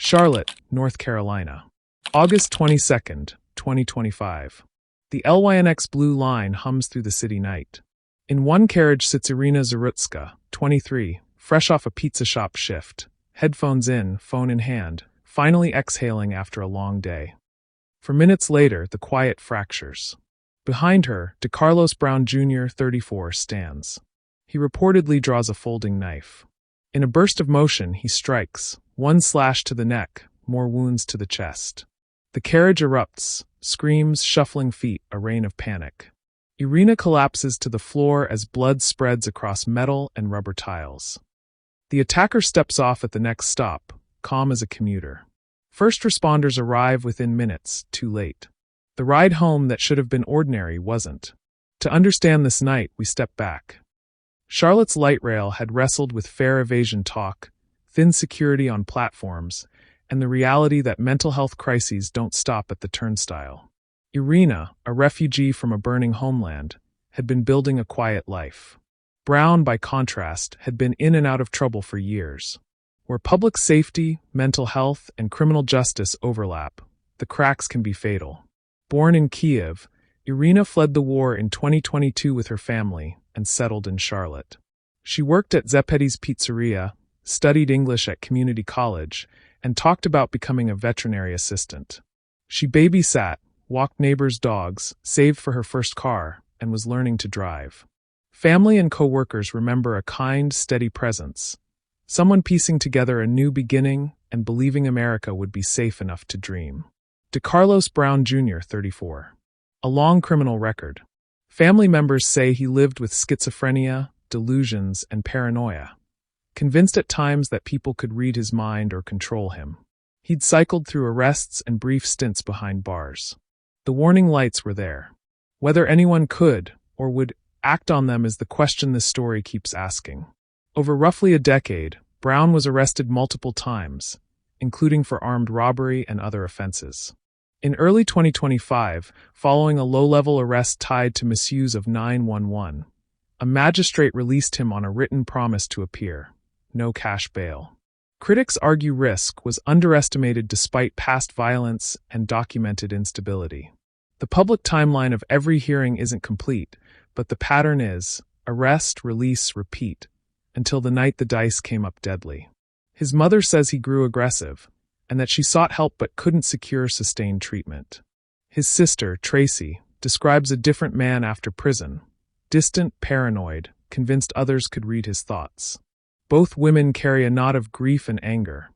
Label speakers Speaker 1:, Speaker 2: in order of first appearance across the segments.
Speaker 1: Charlotte, North Carolina. August 22nd, 2025. The LYNX blue line hums through the city night. In one carriage sits Iryna Zarutska, 23, fresh off a pizza shop shift, headphones in, phone in hand, finally exhaling after a long day. For minutes later, the quiet fractures. Behind her, Decarlos Brown Jr, 34, stands. He reportedly draws a folding knife. In a burst of motion, he strikes, one slash to the neck, more wounds to the chest. The carriage erupts, screams, shuffling feet, a rain of panic. Iryna collapses to the floor as blood spreads across metal and rubber tiles. The attacker steps off at the next stop, calm as a commuter. First responders arrive within minutes, too late. The ride home that should have been ordinary wasn't. To understand this night, we step back. Charlotte's light rail had wrestled with fare evasion talk, thin security on platforms, and the reality that mental health crises don't stop at the turnstile. Iryna, a refugee from a burning homeland, had been building a quiet life. Brown, by contrast, had been in and out of trouble for years. Where public safety, mental health, and criminal justice overlap, the cracks can be fatal. Born in Kiev, Iryna fled the war in 2022 with her family and settled in Charlotte. She worked at Zepeti's Pizzeria, studied English at community college, and talked about becoming a veterinary assistant. She babysat, walked neighbors' dogs, saved for her first car, and was learning to drive. Family and co-workers remember a kind, steady presence, someone piecing together a new beginning and believing America would be safe enough to dream. Decarlos Brown Jr, 34. A long criminal record. Family members say he lived with schizophrenia, delusions, and paranoia. Convinced at times that people could read his mind or control him. He'd cycled through arrests and brief stints behind bars. The warning lights were there. Whether anyone could, or would, act on them is the question this story keeps asking. Over roughly a decade, Brown was arrested multiple times, including for armed robbery and other offenses. In early 2025, following a low-level arrest tied to misuse of 911, a magistrate released him on a written promise to appear. No cash bail. Critics argue risk was underestimated despite past violence and documented instability. The public timeline of every hearing isn't complete, but the pattern is arrest, release, repeat, until the night the dice came up deadly. His mother says he grew aggressive, and that she sought help but couldn't secure sustained treatment. His sister, Tracy, describes a different man after prison, distant, paranoid, convinced others could read his thoughts. Both women carry a knot of grief and anger.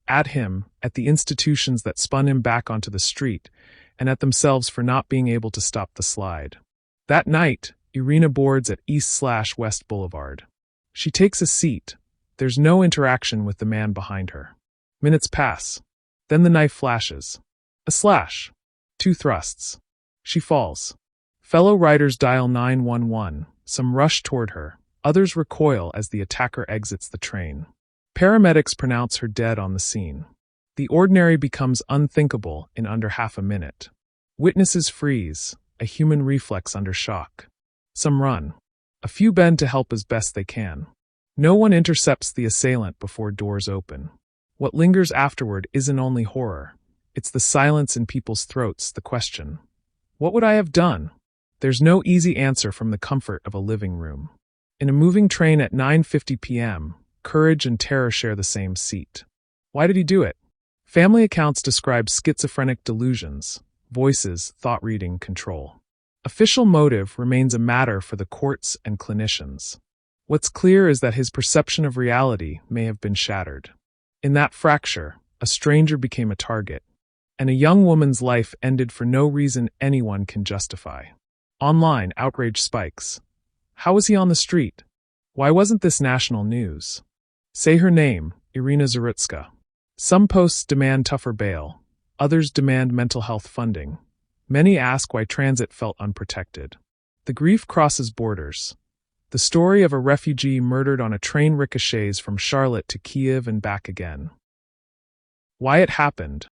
Speaker 1: At him, at the institutions that spun him back onto the street, and at themselves for not being able to stop the slide. That night, Iryna boards at East/West Boulevard. She takes a seat. There's no interaction with the man behind her. Minutes pass. Then the knife flashes. A slash. 2 thrusts. She falls. Fellow riders dial 911. Some rush toward her. Others recoil as the attacker exits the train. Paramedics pronounce her dead on the scene. The ordinary becomes unthinkable in under half a minute. Witnesses freeze, a human reflex under shock. Some run. A few bend to help as best they can. No one intercepts the assailant before doors open. What lingers afterward isn't only horror. It's the silence in people's throats, the question. What would I have done? There's no easy answer from the comfort of a living room. In a moving train at 9:50 p.m., courage and terror share the same seat. Why did he do it? Family accounts describe schizophrenic delusions, voices, thought reading, control. Official motive remains a matter for the courts and clinicians. What's clear is that his perception of reality may have been shattered. In that fracture, a stranger became a target, and a young woman's life ended for no reason anyone can justify. Online, outrage spikes. How was he on the street? Why wasn't this national news? Say her name, Iryna Zarutska. Some posts demand tougher bail. Others demand mental health funding. Many ask why transit felt unprotected. The grief crosses borders. The story of a refugee murdered on a train ricochets from Charlotte to Kiev and back again. Why it happened.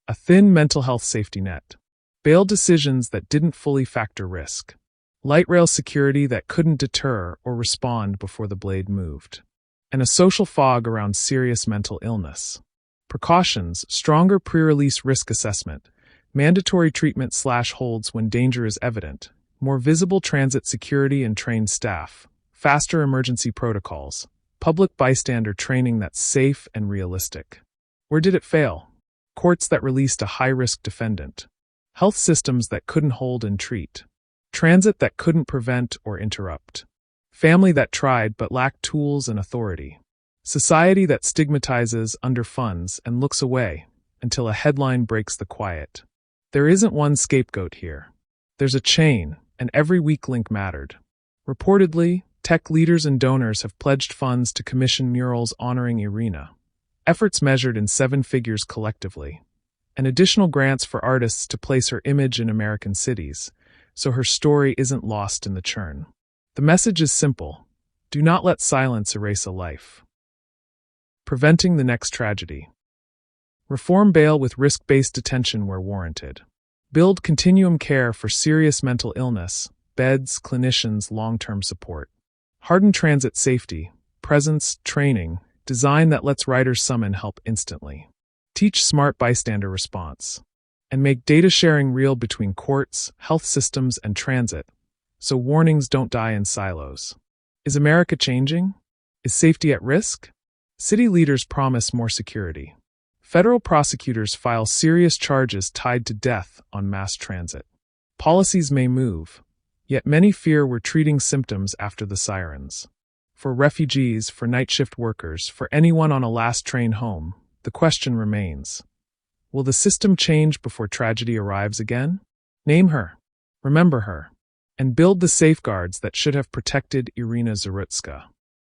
Speaker 1: A thin mental health safety net. Bail decisions that didn't fully factor risk. Light rail security that couldn't deter or respond before the blade moved. And a social fog around serious mental illness. Precautions: stronger pre-release risk assessment, mandatory treatment/holds when danger is evident, more visible transit security and trained staff, faster emergency protocols, public bystander training that's safe and realistic. Where did it fail? Courts that released a high-risk defendant, health systems that couldn't hold and treat, transit that couldn't prevent or interrupt, family that tried but lacked tools and authority, society that stigmatizes, underfunds, and looks away until a headline breaks the quiet. There isn't one scapegoat here. There's a chain, and every weak link mattered. Reportedly, tech leaders and donors have pledged funds to commission murals honoring Iryna, efforts measured in 7 figures collectively, and additional grants for artists to place her image in American cities, so her story isn't lost in the churn. The message is simple: do not let silence erase a life. Preventing the next tragedy. Reform bail with risk-based detention where warranted. Build continuum care for serious mental illness, beds, clinicians, long-term support. Harden transit safety, presence, training, design that lets riders summon help instantly. Teach smart bystander response. And make data sharing real between courts, health systems, and transit, so warnings don't die in silos. Is America changing? Is safety at risk? City leaders promise more security. Federal prosecutors file serious charges tied to death on mass transit. Policies may move, yet many fear we're treating symptoms after the sirens. For refugees, for night shift workers, for anyone on a last train home, the question remains: will the system change before tragedy arrives again? Name her, remember her, and build the safeguards that should have protected Iryna Zarutska.